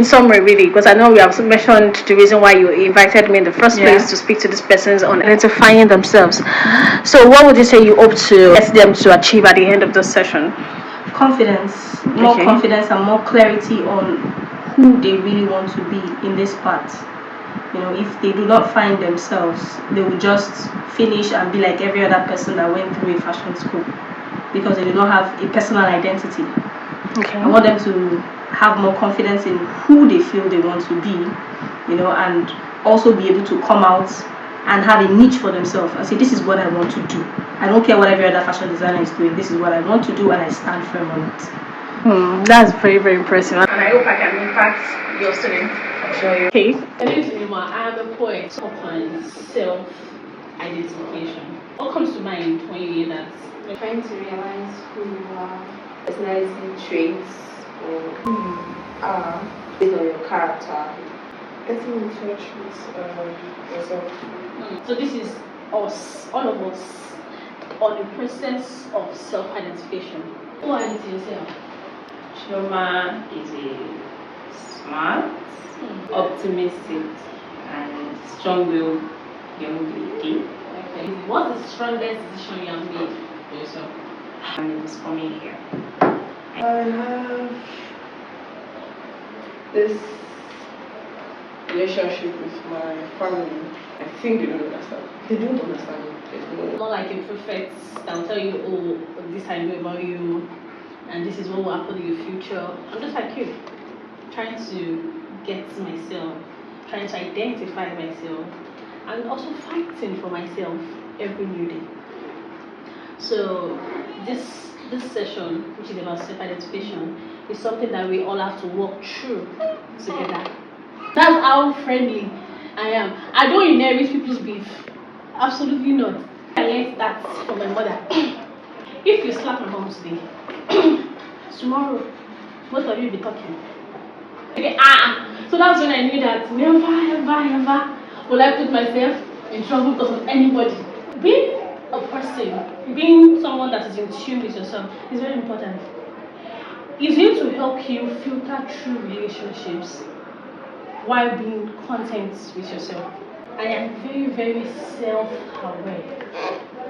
summary, really, because I know we have mentioned the reason why you invited me in the first place to speak to these persons on identifying themselves. So what would you say you hope to get them to achieve at the end of this session? Confidence, more confidence and more clarity on who they really want to be in this part. You know, if they do not find themselves, they will just finish and be like every other person that went through a fashion school, because they do not have a personal identity. I want them to have more confidence in who they feel they want to be, you know, and also be able to come out and have a niche for themselves and say, this is what I want to do. I don't care what every other fashion designer is doing. This is what I want to do, and I stand firm on it. That's very, very impressive. And I hope I can impact your students. Okay. My name is Nima. I am a poet upon self-identification. What comes to mind when you hear that? You're trying to realize who you are, personality traits, or who you are based on your character. Getting in touch with yourself. So this is us, all of us, on the process of self-identification. Who are you to yourself? Chioma is a smart, optimistic, and strong-willed young lady. Okay. What's the strongest decision you have made for yourself? And it was coming here. I have this relationship with my family. I think they don't understand. They don't understand it. Not like a prophet that will tell you, oh, this I know about you, and this is what will happen in your future. I'm just like you, trying to get myself, trying to identify myself, and also fighting for myself every new day. So this session, which is about self-identification, is something that we all have to walk through together. That's how friendly I am. I don't inherit people's beef. Absolutely not. I learned that from my mother. If you slap my mom today, tomorrow, both of you will be talking. Okay, so that's when I knew that never, ever, ever will I put myself in trouble because of anybody. Being a person, being someone that is in tune with yourself is very important. It's going to help you filter through relationships while being content with yourself. I am very, very self-aware.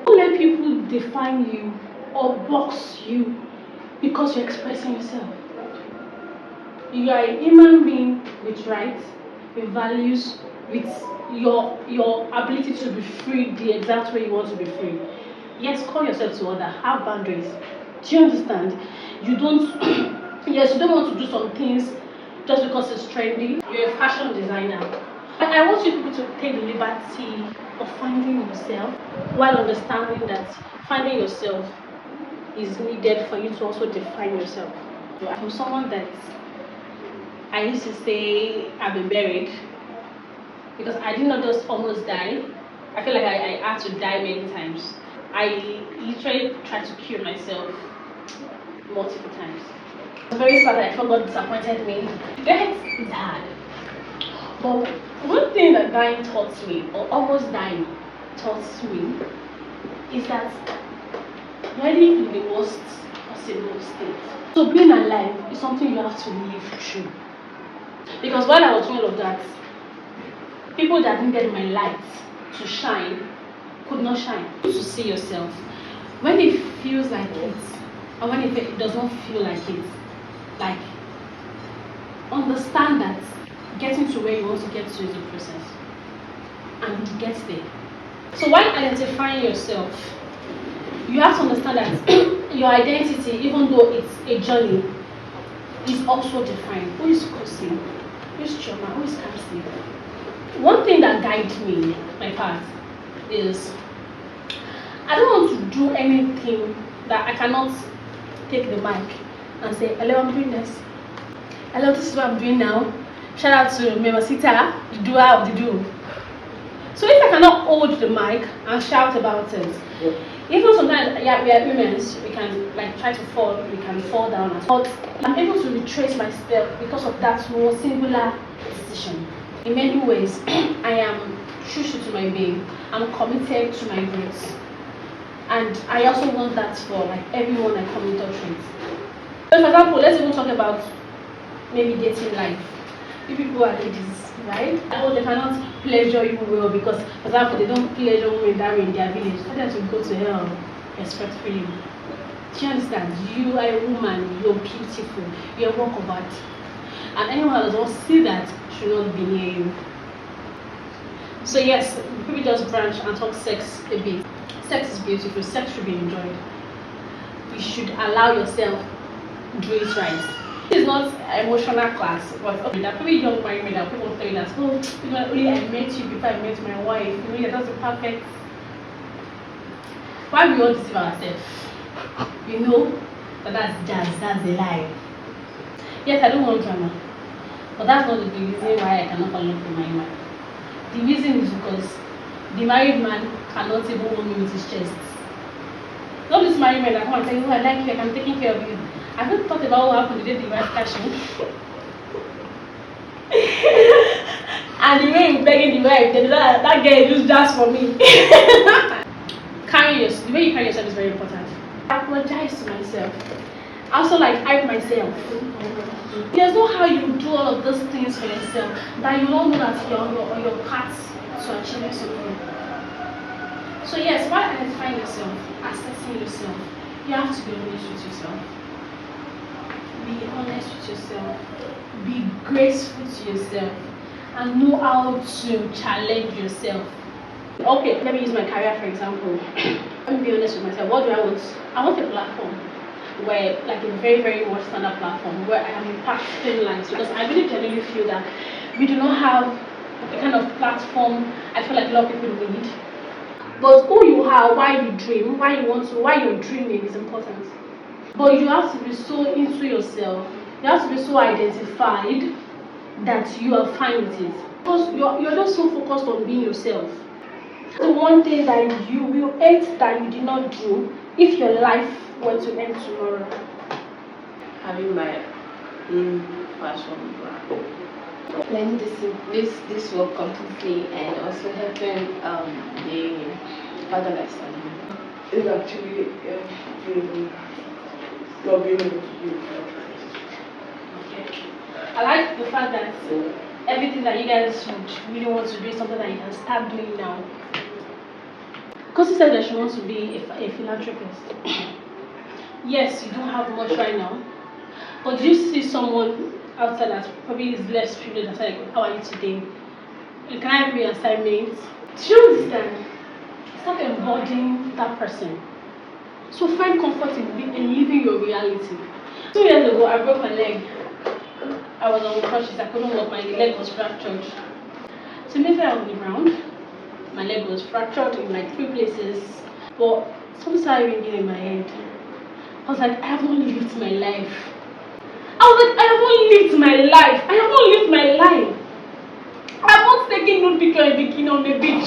Don't let people define you or box you because you're expressing yourself. You are a human being with rights, with values, with your ability to be free the exact way you want to be free. Yes, call yourself to order, have boundaries. Do you understand? You don't yes, you don't want to do some things just because it's trendy. You're a fashion designer. I want you people to take the liberty of finding yourself while understanding that finding yourself is needed for you to also define yourself. I'm someone that I used to say I've been buried because I did not just almost die. I feel like I had to die many times. I literally tried to kill myself multiple times. I'm very sad that I forgot disappointed me. Death is hard. But one thing that dying taught me, or almost dying taught me, is that really in the worst possible state. So being alive is something you have to live through. Because while I was doing all of that, people that needed my light to shine could not shine. To see yourself, when it feels like it, and when it does not feel like it, like understand that getting to where you want to get to is a process, and you get there. So while identifying yourself, you have to understand that your identity, even though it's a journey, is also defined. Who is Kosi? Who is Chioma? Who is Kamsi? One thing that guides me, my path, is I don't want to do anything that I cannot take the mic and say, hello, I'm doing this. Hello, this is what I'm doing now. Shout out to Mermahcita, the doer of the do. So if I cannot hold the mic and shout about it, even sometimes we are humans, we can try to fall, we can fall down. But I'm able to retrace my step because of that one singular decision. In many ways, I am true to my being. I'm committed to my roots. And I also want that for everyone I come in touch with. So for example, let's even talk about maybe dating life. You people are ladies, right? Oh, they cannot pleasure you well because, for example, they don't pleasure women that way in their village. Tell them to go to hell respectfully. Do you understand? You are a woman, you're beautiful, you're a work of art. And anyone that does not see that should not be near you. So yes, people just branch and talk sex a bit. Sex is beautiful, sex should be enjoyed. You should allow yourself do it right. It's not emotional class, but okay, there are people young married men that people tell you that, oh, you know, only I met you before I met my wife, you know, that's perfect. Why we all deceive ourselves? You know that that's jazz, that's a lie. Yes, I don't want drama, but that's not the reason why I cannot fall in love with my man. The reason is because the married man cannot even own me with his chest. Not this married man that come and tell you, oh, I like you, I'm taking care of you. Have you thought about what happened the day the wife cashed in? And the way you begging the wife, that girl is just for me. The way you carry yourself is very important. I apologize to myself. I also hype myself. There's no how you do all of those things for yourself that you don't know that you're on your path to achieving something. So yes, while identifying yourself, assessing yourself, you have to be honest with yourself. Be honest with yourself. Be graceful to yourself. And know how to challenge yourself. Okay, let me use my career for example. Let me be honest with myself. What do I want? I want a platform where, like a very, very much standard platform where I am impacting lives, because I really genuinely feel that we do not have the kind of platform I feel like a lot of people need. But who you are, why you dream, why you're dreaming is important. But you have to be so into yourself, you have to be so identified that you are fine with it. Because you're just so focused on being yourself. The one thing that you will hate that you did not do if your life were to end tomorrow. Having my fashion brand. Learning this work completely and also helping the fatherless family. It's actually not being able to do it. Okay. I like the fact that everything that you guys would really want to do is something that you can start doing now. Because you said that she wants to be a philanthropist. Yes, you don't have much right now, but do you see someone outside that probably is less privileged and say, like, how are you today? Can I have your assignments? Do you understand? Start embodying that person. So find comfort in living your reality. 2 years ago, I broke my leg. I was on crutches, I couldn't walk, my leg was fractured. So immediately I was on the ground, my leg was fractured in like 3 places, but something started ringing in my head. I was like, I have not lived my life. I have not lived my life. I have not lived my life. I have not taken no picture in bikini on the beach.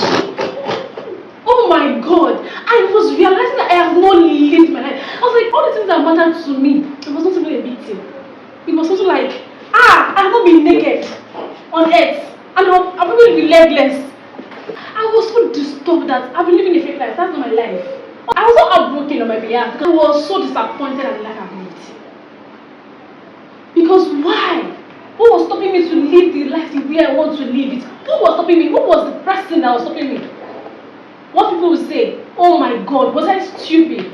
Oh my God. I was realizing that I have not lived my life. I was like, all the things that mattered to me, it was not even a big deal. It was also like, I have not been naked on earth. And I'll probably be legless. I was so disturbed that I've been living a fake life. That's not my life. I was so heartbroken on my behalf because I was so disappointed at the life I've lived. Because why? Who was stopping me to live the life the way I want to live it? Who was stopping me? Who was the person that was stopping me? What people would say, oh my God, was I stupid?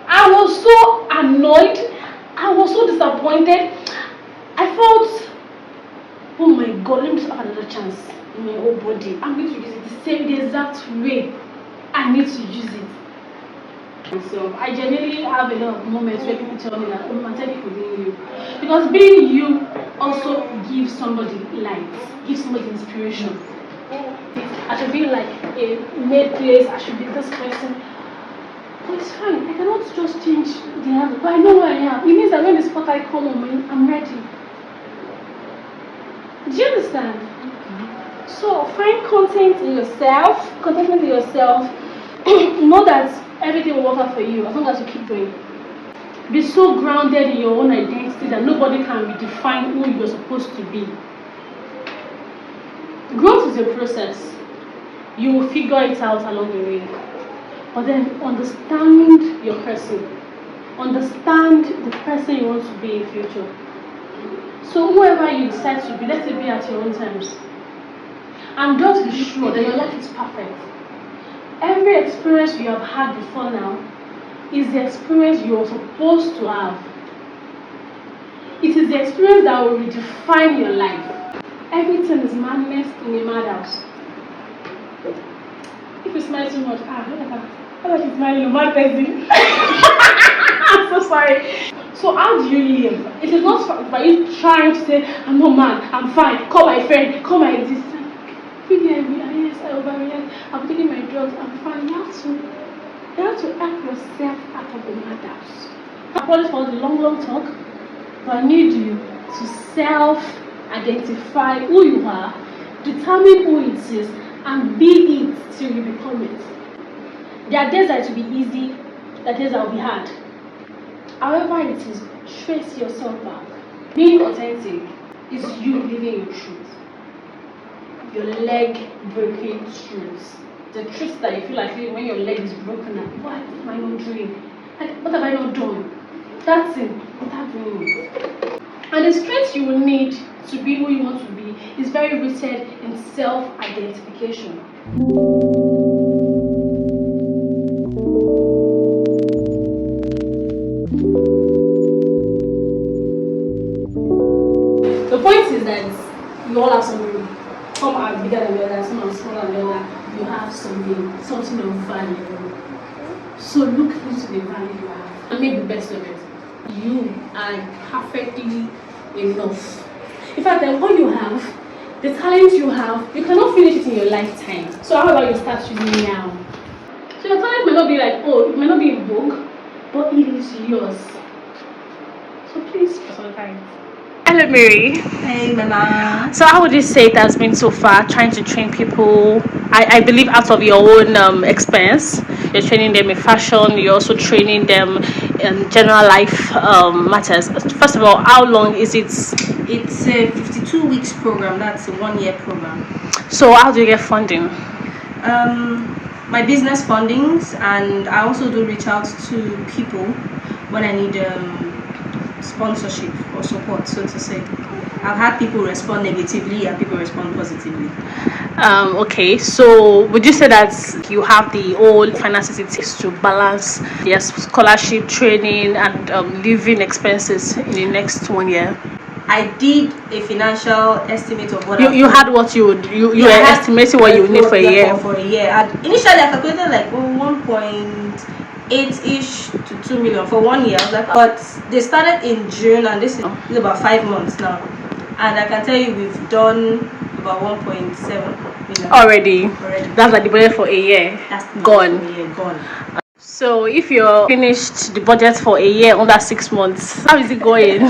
I was so annoyed. I was so disappointed. I felt, oh my God, let me just have another chance in my whole body. I'm going to use it the exact way I need to use it. So I genuinely have a lot of moments where people tell me that, oh, man, thank you for being you. Because being you also gives somebody light, gives somebody inspiration. I should be like a made place, I should be this person. But it's fine, I cannot just change the answer. But I know where I am. It means that when the spotlight comes on me, I'm ready. Do you understand? So find content in yourself, contentment in yourself. Know that everything will work out for you as long as you keep going. Be so grounded in your own identity that nobody can redefine who you're supposed to be. Growth is a process. You will figure it out along the way. But then understand your person. Understand the person you want to be in future. So whoever you decide to be, let it be at your own terms. And just be sure that your life is perfect. Every experience you have had before now is the experience you are supposed to have. It is the experience that will redefine your life. Everything is madness in a madhouse. If you smile too much, I like you smiling, a mad person. I'm so sorry. So how do you live? It is not by you trying to say, I'm not mad, I'm fine, call my friend, call my this. Maybe yes, I overreact, I'm taking my drugs, I'm fine. You have to help yourself out of the madhouse. I apologize for the long talk, but I need you to self-identify who you are, determine who it is, and be it till you become it. There are days that it will be easy, there are days that will be hard. However it is, trace yourself back. Being authentic is you living your truth. Your leg breaking truths. The truths that you feel like when your leg is broken, what am I not doing? Like, what have I not done? That's it, without doing it. And the strength you will need to be who you want to be is very rooted in self-identification. The point is that you all have something. Some are bigger than the other, some are smaller than the other. You have something of value. So look into the value you have and make the best of it. You are perfectly enough. In fact, what you have, the talent you have, you cannot finish it in your lifetime. So how about you start using it now? So your talent may not be like, it may not be in vogue, but it is yours. So please personalize it. Hello, Mary. Hey, Mama. So how would you say it has been so far trying to train people? I believe out of your own expense, you're training them in fashion, you're also training them in general life matters. First of all, how long is it? It's a 52 weeks program. That's a 1-year program. So how do you get funding? My business fundings, and I also do reach out to people when I need sponsorship or support, so to say. I've had people respond negatively and people respond positively. Okay, so would you say that you have the whole finances it takes to balance their scholarship, training, and living expenses in the next 1 year? I did a financial estimate of what you had what you were estimating what you would need for a year. For a year, and initially I calculated like 1.8-ish to 2 million for 1 year. But they started in June, and this is about 5 months now, and I can tell you we've done about 1.7 million already. That's like the budget for a year. That's gone. For a year, gone. So if you're finished the budget for a year under 6 months, how is it going?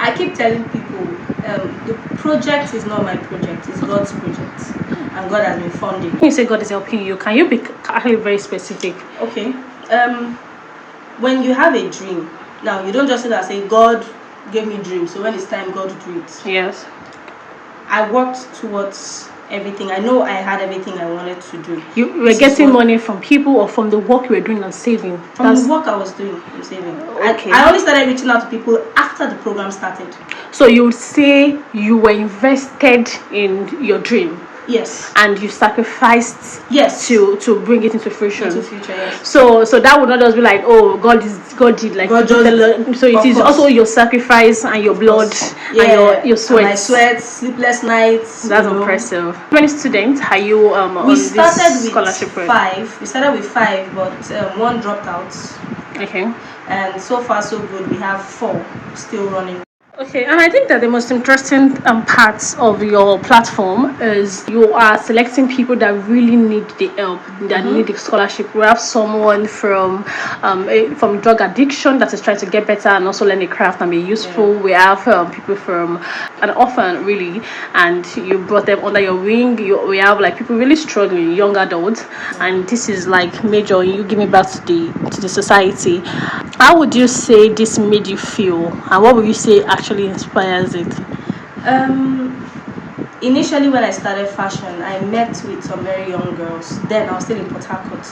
I keep telling people the project is not my project, it's God's project, and God has been funding. When you say God is helping you, can you be actually very specific? Okay. When you have a dream, now you don't just sit there and say God gave me dreams, so when it's time God will do it. Yes. I worked towards everything. I know I had everything I wanted to do. You were getting money from people or from the work you were doing and saving? From the work I was doing and saving. Okay. I only started reaching out to people after the program started. So you would say you were invested in your dream? Yes. And you sacrificed to bring it into fruition. Into future, yes. So that would not just be like, oh, God did like God so it is also your sacrifice and your blood and your sweat. And my sweat, sleepless nights. That's impressive. How many students are you on this scholarship program? We started with 5, but 1 dropped out. Okay. And so far so good. We have 4 still running. Okay, and I think that the most interesting parts of your platform is you are selecting people that really need the help, that need the scholarship. We have someone from drug addiction that is trying to get better and also learn a craft and be useful. We have people from an orphan, really, and you brought them under your wing. We have like people really struggling, young adults, and this is like major. You give me back to the society. How would you say this made you feel, and what would you say actually inspires it? Initially when I started fashion, I met with some very young girls. Then I was still in Port Harcourt,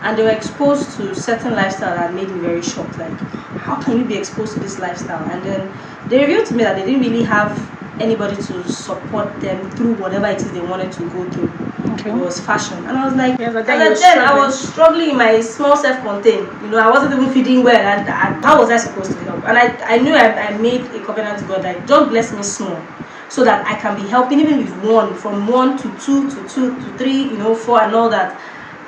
and they were exposed to certain lifestyle that made me very shocked. Like, how can you be exposed to this lifestyle? And then they revealed to me that they didn't really have anybody to support them through whatever it is they wanted to go through. Okay. It was fashion, and I was like, Yes, and then I was struggling in my small self-contained. You know, I wasn't even feeding well, and how was I supposed to help? And I knew I made a covenant to God, like, just bless me small, so that I can be helping even with one, from 1 to 2 to 2 to 3, you know, 4 and all that.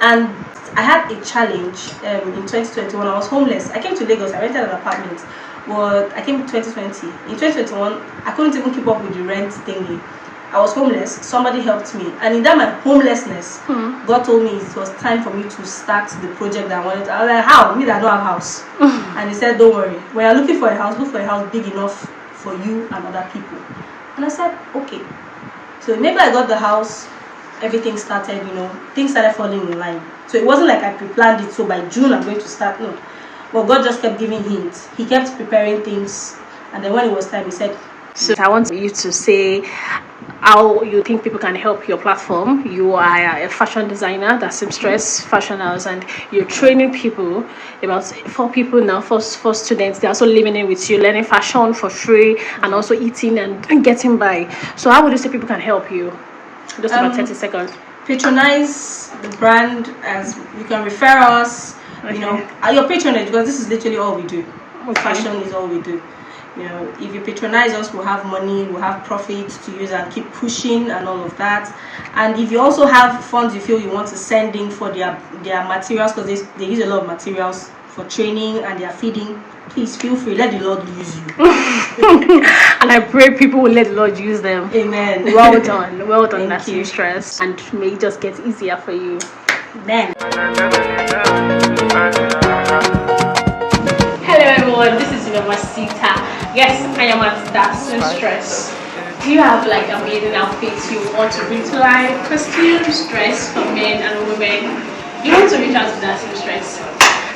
And I had a challenge in 2021. I was homeless. I came to Lagos. I rented an apartment. But I came in 2020. In 2021, I couldn't even keep up with the rent thingy. I was homeless. Somebody helped me. And in that my homelessness, God told me it was time for me to start the project that I wanted. I was like, how? Me that don't have a house. And he said, don't worry. When you're looking for a house, look for a house big enough for you and other people. And I said, okay. So maybe I got the house. Everything started, you know, things started falling in line. So it wasn't like I pre-planned it, so by June I'm going to start. No. But God just kept giving hints. He kept preparing things. And then when it was time, he said, so I want you to say how you think people can help your platform. You are a fashion designer, DaSeamstress Fashion House, and you're training people, about 4 people now, 4 students. They're also living in with you, learning fashion for free, and also eating and getting by. So how would you say people can help you? Just about 30 seconds. Patronize the brand, as you can refer us. Okay. You know, your patronage, because this is literally all we do. Okay. Fashion is all we do. You know, if you patronize us, we'll have money, we'll have profits to use and keep pushing and all of that. And if you also have funds you feel you want to send in for their materials, because they use a lot of materials for training and their feeding, please feel free. Let the Lord use you. And I pray people will let the Lord use them. Amen. Well done. Well done, DaSeamstress. And may it just get easier for you. Amen. Hello everyone, this is Mermahcita. Yes, I am at DaSeamstress. Do you have like amazing outfits you want to bring to life? Costumes, dress for men and women. You want to reach out to DaSeamstress.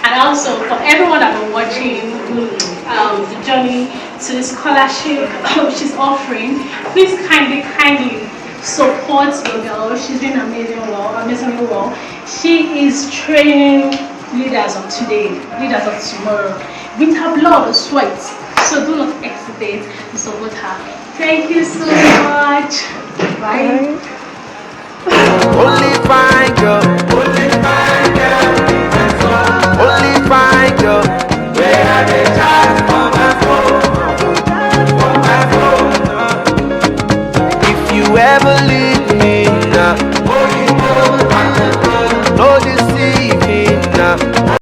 And also for everyone that been watching the journey to the scholarship she's offering, please kindly support the girl. She's doing amazingly well. She is training leaders of today, leaders of tomorrow, with her blood or sweat. So do not hesitate to support her. Thank you so much. Bye. Only fine girl.